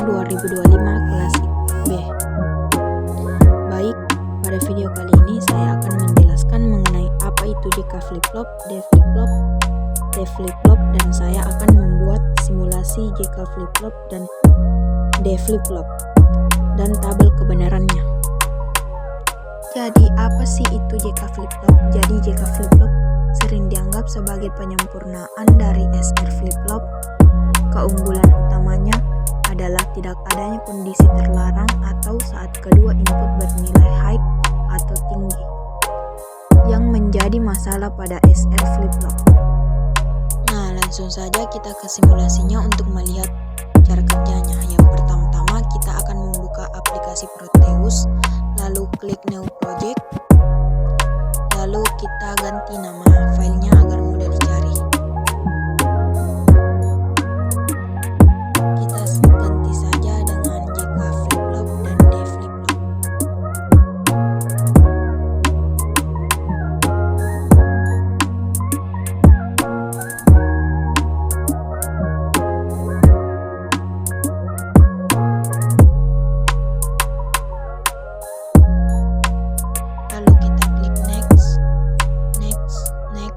2025 kelas B. Baik, pada video kali ini saya akan menjelaskan mengenai apa itu JK flip-flop, D flip-flop, T flip-flop, dan saya akan membuat simulasi JK flip-flop dan D flip-flop dan tabel kebenarannya. Jadi apa sih itu JK flip-flop? Jadi JK flip-flop sering dianggap sebagai penyempurnaan dari SR flip-flop. Keunggulan utamanya adalah tidak adanya kondisi terlarang atau saat kedua input bernilai high atau tinggi, yang menjadi masalah pada SR flip-flop. Nah, langsung saja kita ke simulasinya untuk melihat cara kerjanya. Yang pertama-tama kita akan membuka aplikasi Proteus, lalu klik New Project, lalu kita ganti nama filenya agar mudah dicari. Kita ganti saja dengan JK flip-flop dan D flip-flop. Lalu kita klik next, next, next.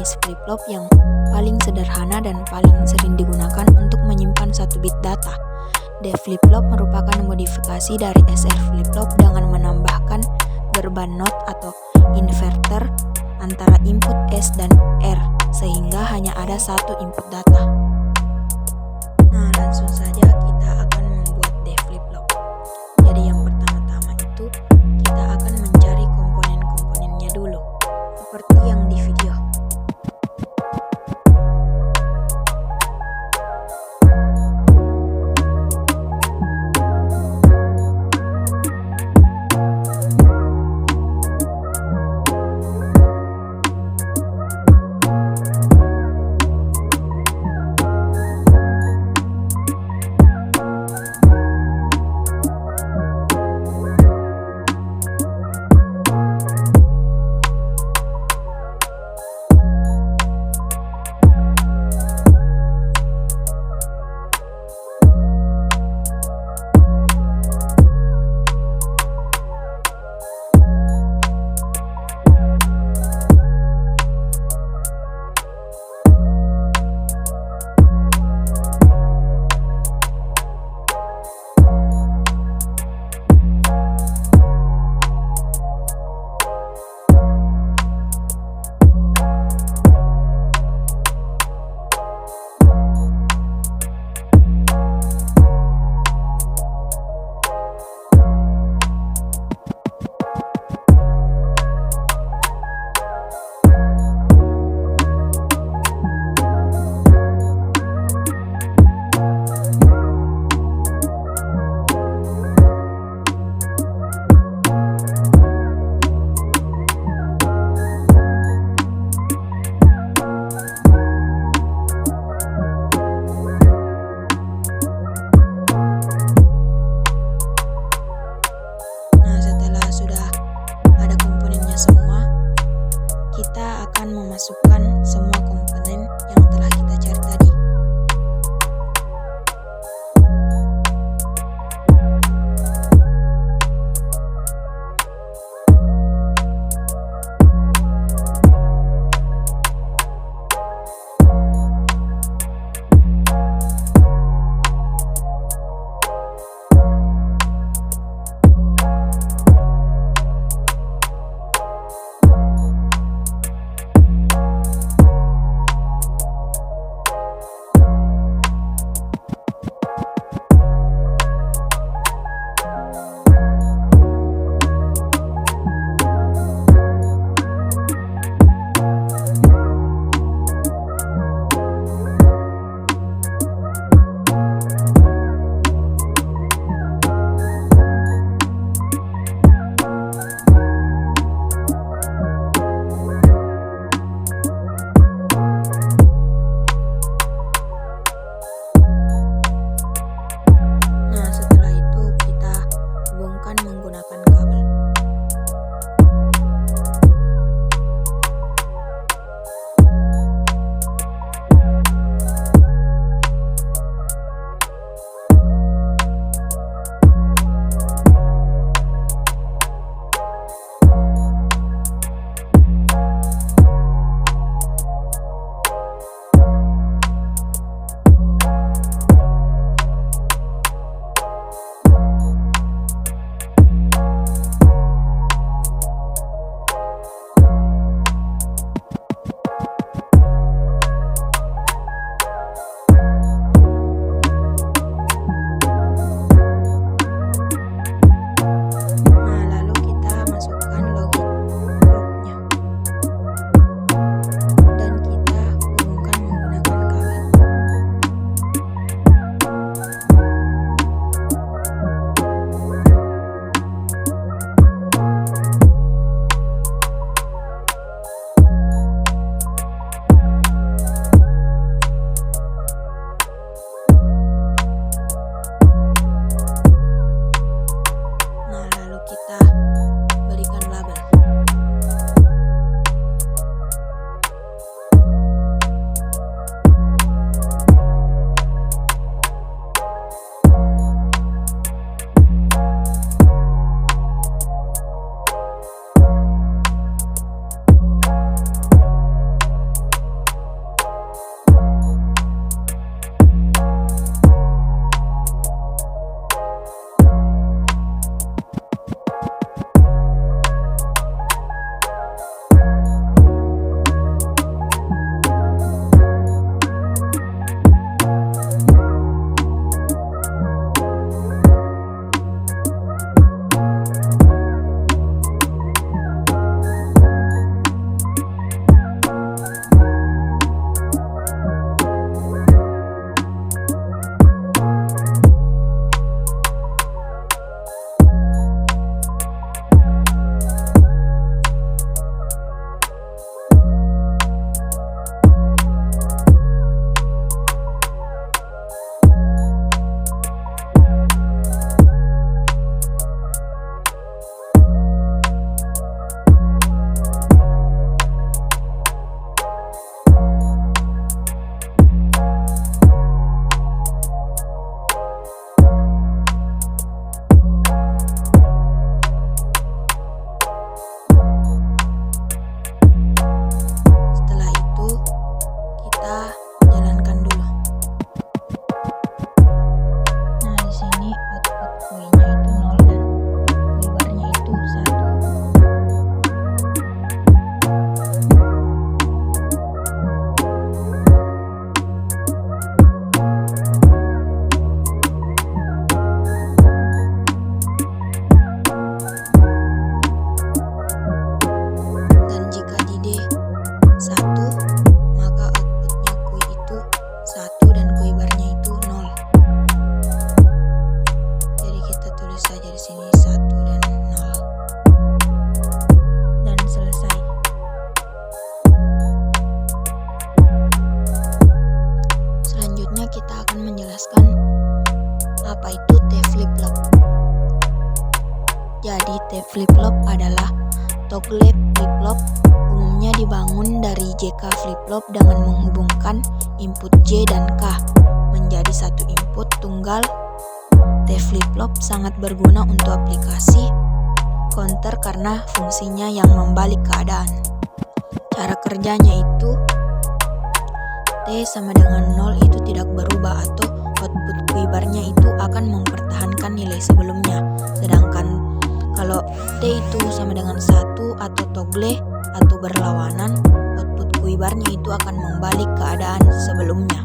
jenis flip-flop yang paling sederhana dan paling sering digunakan untuk menyimpan satu bit data. D flip-flop merupakan modifikasi dari SR flip-flop dengan menambahkan gerbang NOT atau inverter antara input S dan R sehingga hanya ada satu input data. Nah, langsung saja kita akan membuat D flip-flop. Jadi yang pertama-tama itu kita akan mencari komponen-komponennya dulu, seperti yang di video. Kita akan memasukkan semua komponen yang telah kita cari tadi. flip-flop adalah toggle flip-flop. Umumnya dibangun dari JK flip-flop dengan menghubungkan input J dan K menjadi satu input tunggal. T flip-flop sangat berguna untuk aplikasi counter karena fungsinya yang membalik keadaan. Cara kerjanya itu T sama dengan 0 itu tidak berubah atau output kuibarnya itu akan mempertahankan nilai sebelumnya. Sedangkan kalau T itu sama dengan 1 atau toggle atau berlawanan, output kuibarnya itu akan membalik keadaan sebelumnya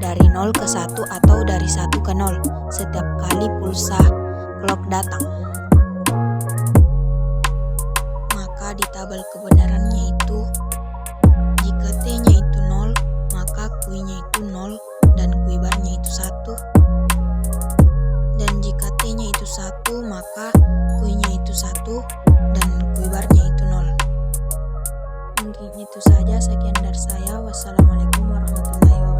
dari 0 ke 1 atau dari 1 ke 0 setiap kali pulsa clock datang. Maka di tabel kebenarannya itu jika T-nya itu 0, maka kuinya itu 0 dan kuibarnya itu 1. Dan jika T-nya itu 1, maka kuinya itu 1 dan kuibarnya itu 0. Mungkin itu saja, sekian dari saya. Wassalamualaikum warahmatullahi wabarakatuh.